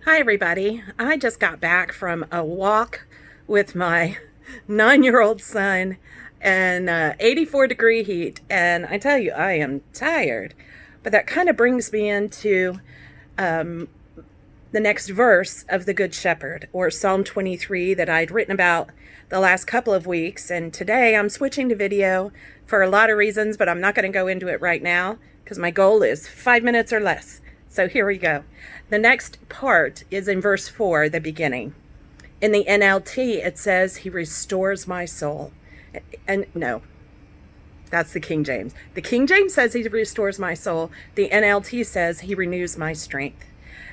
Hi everybody. I just got back from a walk with my 9-year-old son in 84-degree heat, and I tell you, I am tired. But that kind of brings me into the next verse of the Good Shepherd, or Psalm 23, that I'd written about the last couple of weeks. And today I'm switching to video for a lot of reasons, but I'm not going to go into it right now because my goal is 5 minutes or less. So here we go. The next part is in verse 4, the beginning. In the NLT, it says, He restores my soul. And no, that's the King James. The King James says He restores my soul. The NLT says He renews my strength.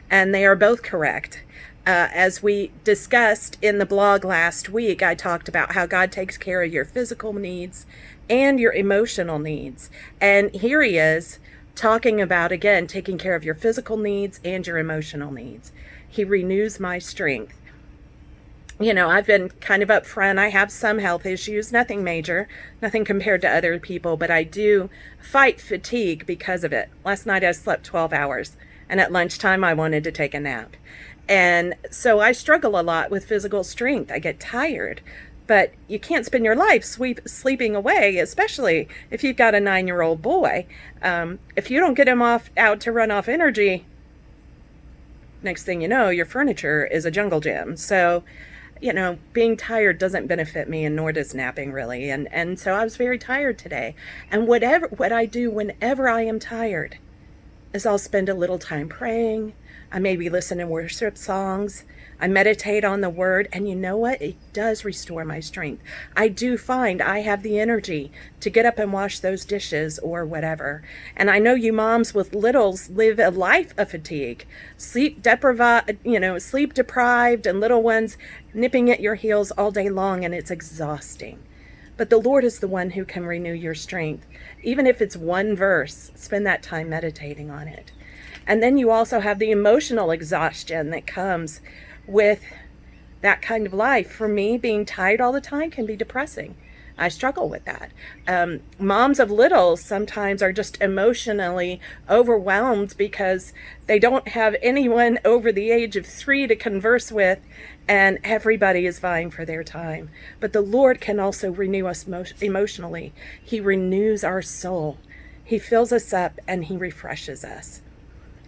And they are both correct. As we discussed in the blog last week, I talked about how God takes care of your physical needs and your emotional needs. And here He is talking about, again, taking care of your physical needs and your emotional needs. He renews my strength. You know, I've been kind of upfront. I have some health issues, nothing major, nothing compared to other people, but I do fight fatigue because of it. Last night I slept 12 hours, and at lunchtime I wanted to take a nap. And so I struggle a lot with physical strength. I get tired. But you can't spend your life sleeping away, especially if you've got a 9-year-old boy. If you don't get him out to run off energy, next thing you know, your furniture is a jungle gym. So, you know, being tired doesn't benefit me, and nor does napping really. And so I was very tired today. And what I do whenever I am tired is I'll spend a little time praying. I maybe listen to worship songs. I meditate on the word, and you know what? It does restore my strength. I do find I have the energy to get up and wash those dishes or whatever. And I know you moms with littles live a life of fatigue, sleep deprived, and little ones nipping at your heels all day long, and it's exhausting. But the Lord is the one who can renew your strength. Even if it's one verse, spend that time meditating on it. And then you also have the emotional exhaustion that comes with that kind of life. For me, being tired all the time can be depressing. I struggle with that. Moms of littles sometimes are just emotionally overwhelmed because they don't have anyone over the age of 3 to converse with, and everybody is vying for their time. But the Lord can also renew us emotionally. He renews our soul. He fills us up and He refreshes us.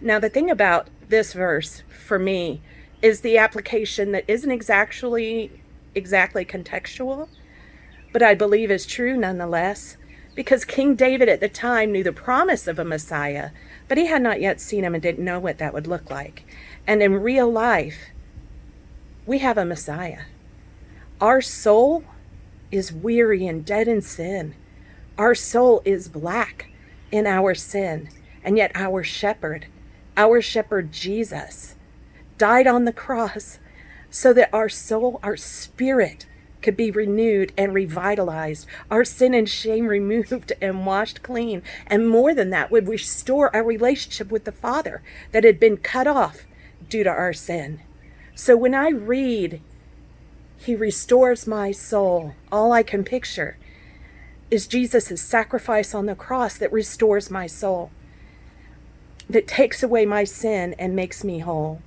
Now, the thing about this verse for me is the application that isn't exactly contextual, but I believe is true nonetheless, because King David at the time knew the promise of a Messiah, but he had not yet seen him and didn't know what that would look like. And in real life, we have a Messiah. Our soul is weary and dead in sin. Our soul is black in our sin, and yet our shepherd Jesus, died on the cross so that our soul, our spirit, could be renewed and revitalized, our sin and shame removed and washed clean, and more than that, would restore our relationship with the Father that had been cut off due to our sin. So when I read, He restores my soul, all I can picture is Jesus' sacrifice on the cross that restores my soul, that takes away my sin and makes me whole.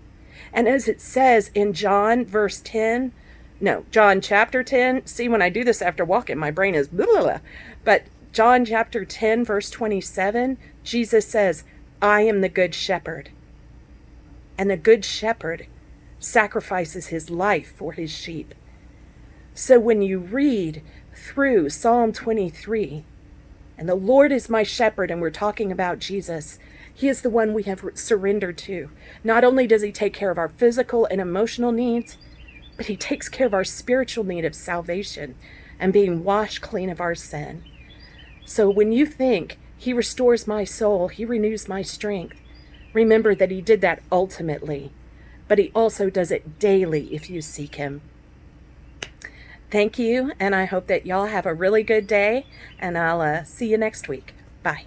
And as it says in John chapter 10, see, when I do this after walking, my brain is blah, blah, blah. But John chapter 10, verse 27, Jesus says, I am the good shepherd. And the good shepherd sacrifices his life for his sheep. So when you read through Psalm 23, and the Lord is my shepherd, and we're talking about Jesus, He is the one we have surrendered to. Not only does He take care of our physical and emotional needs, but He takes care of our spiritual need of salvation and being washed clean of our sin. So when you think He restores my soul, He renews my strength, remember that He did that ultimately, but He also does it daily if you seek Him. Thank you, and I hope that y'all have a really good day, and I'll see you next week. Bye.